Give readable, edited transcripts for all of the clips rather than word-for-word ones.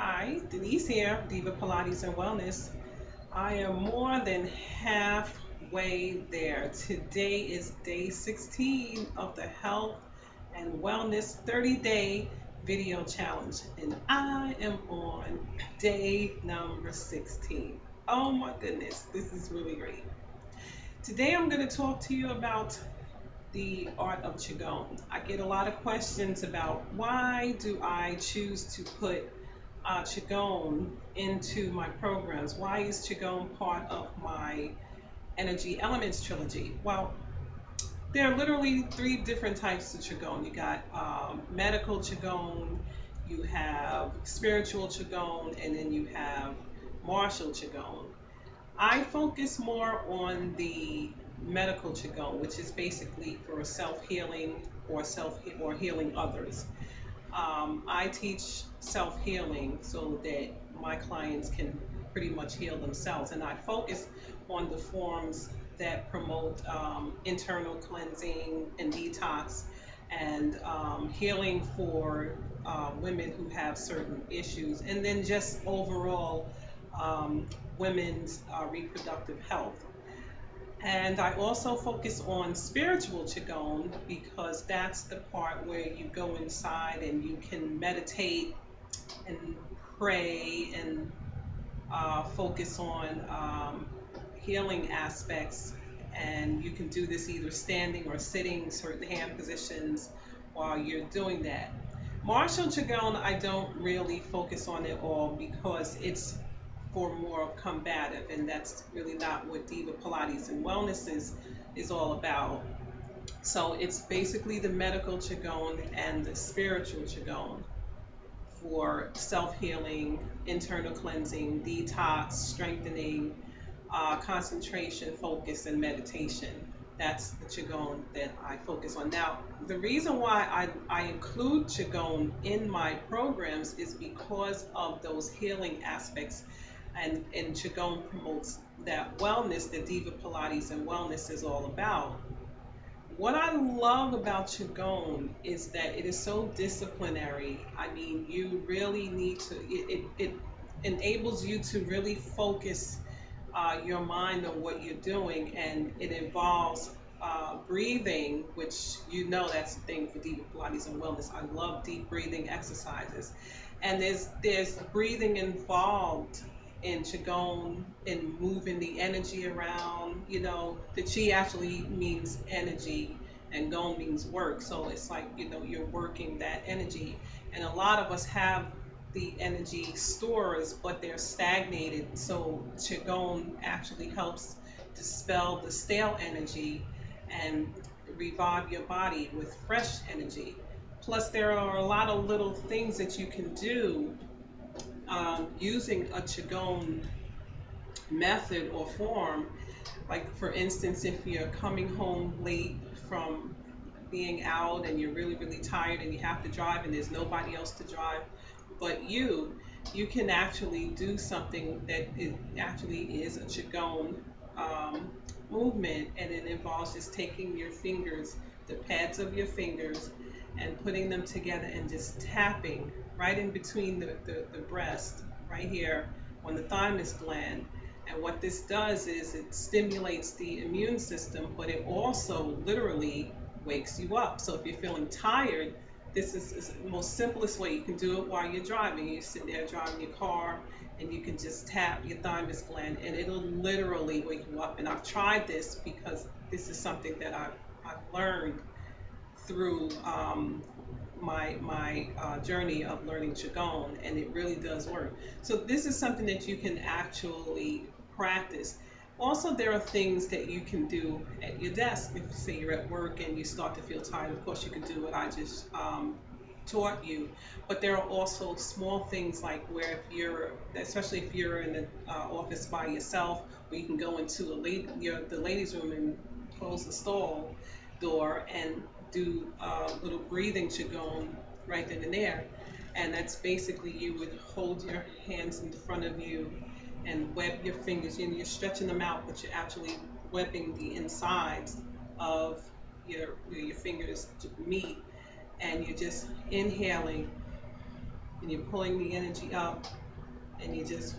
Hi, Denise here, Diva Pilates and Wellness. I am more than halfway there. Today is day 16 of the Health and Wellness 30-day video challenge, and I am on day number 16. Oh my goodness, this is really great. Today I'm going to talk to you about the art of Qigong. I get a lot of questions about why do I choose to put Qigong into my programs. Why is Qigong part of my Energy Elements trilogy? Well, there are literally three different types of Qigong. You got medical Qigong, you have spiritual Qigong, and then you have martial Qigong. I focus more on the medical Qigong, which is basically for self-healing or healing others. I teach self healing so that my clients can pretty much heal themselves, and I focus on the forms that promote internal cleansing and detox and healing for women who have certain issues, and then just overall women's reproductive health. And I also focus on spiritual Qigong because that's the part where you go inside and you can meditate and pray and focus on healing aspects. And you can do this either standing or sitting, certain hand positions while you're doing that. Martial Qigong, I don't really focus on at all because it's for more combative, and that's really not what Diva Pilates and Wellness is all about. So it's basically the medical Qigong and the spiritual Qigong for self healing, internal cleansing, detox, strengthening, concentration, focus, and meditation. That's the Qigong that I focus on. Now, the reason why I include Qigong in my programs is because of those healing aspects. And Qigong promotes that wellness that Diva Pilates and Wellness is all about. What I love about Qigong is that it is so disciplinary. I mean, you really need to, it enables you to really focus your mind on what you're doing, and it involves breathing, which you know that's the thing for Diva Pilates and Wellness. I love deep breathing exercises, and there's breathing involved in Qigong in moving the energy around. You know, the Qi actually means energy, and Gong means work. So it's like, you're working that energy, and a lot of us have the energy stores, but they're stagnated. So Qigong actually helps dispel the stale energy and revive your body with fresh energy. Plus, there are a lot of little things that you can do using a Qigong method or form. Like, for instance, if you're coming home late from being out and you're really, really tired and you have to drive and there's nobody else to drive but you can actually do something that it actually is a Qigong um, movement, and it involves just taking your fingers, the pads of your fingers, and putting them together and just tapping right in between the breast, right here on the thymus gland. And what this does is it stimulates the immune system, but it also literally wakes you up. So if you're feeling tired, this is the most simplest way. You can do it while you're driving. You sit there driving your car, and you can just tap your thymus gland, and it'll literally wake you up. And I've tried this because this is something that I've learned through my journey of learning Qigong, and it really does work. So this is something that you can actually practice. Also, there are things that you can do at your desk. If, say, you're at work and you start to feel tired, of course you can do what I just taught you. But there are also small things, like where if you're, especially if you're in the office by yourself, where you can go into the ladies' room and close the stall door and do a little breathing Qigong right then and there. And that's basically, you would hold your hands in front of you and web your fingers. And you're stretching them out, but you're actually webbing the insides of where your fingers meet, and you're just inhaling and you're pulling the energy up, and you're just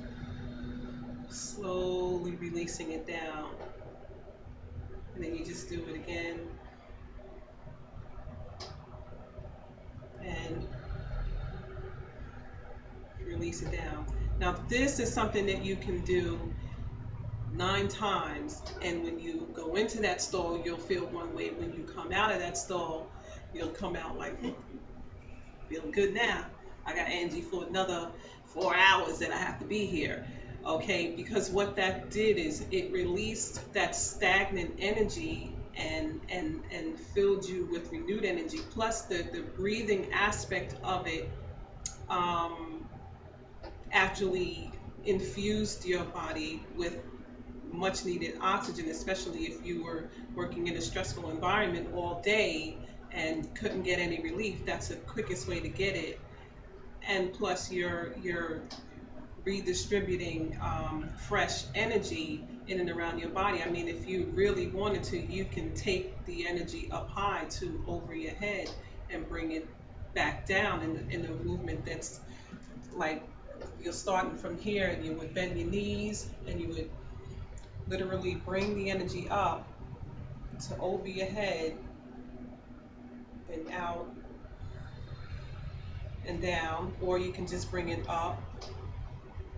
slowly releasing it down. And then you just do it again and release it down. Now, this is something that you can do 9 times, and when you go into that stall, you'll feel one way. When you come out of that stall, you'll come out like, feeling good now. I got Angie for another 4 hours that I have to be here. Okay, because what that did is it released that stagnant energy and filled you with renewed energy. Plus the breathing aspect of it um, actually infused your body with much needed oxygen, especially if you were working in a stressful environment all day and couldn't get any relief. That's the quickest way to get it. And plus, you're redistributing fresh energy in and around your body. I mean, if you really wanted to, you can take the energy up high to over your head and bring it back down in a movement that's like you're starting from here, and you would bend your knees and you would literally bring the energy up to over your head and out and down, or you can just bring it up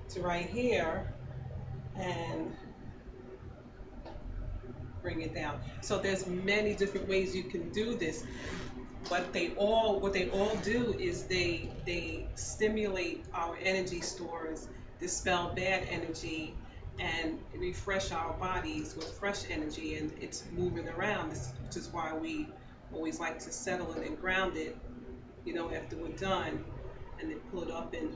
to right here and bring it down. So there's many different ways you can do this, but what they all do is they stimulate our energy stores, dispel bad energy, and refresh our bodies with fresh energy, and it's moving around, which is why we always like to settle it and ground it, after we're done, and then pull it up and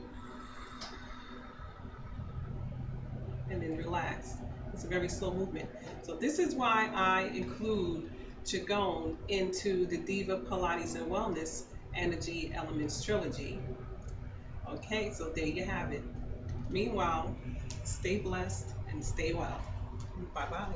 then relax. It's a very slow movement. So this is why I include QiGong into the Diva Pilates and Wellness Energy Elements Trilogy. Okay, so there you have it. Meanwhile, stay blessed and stay well. Bye bye.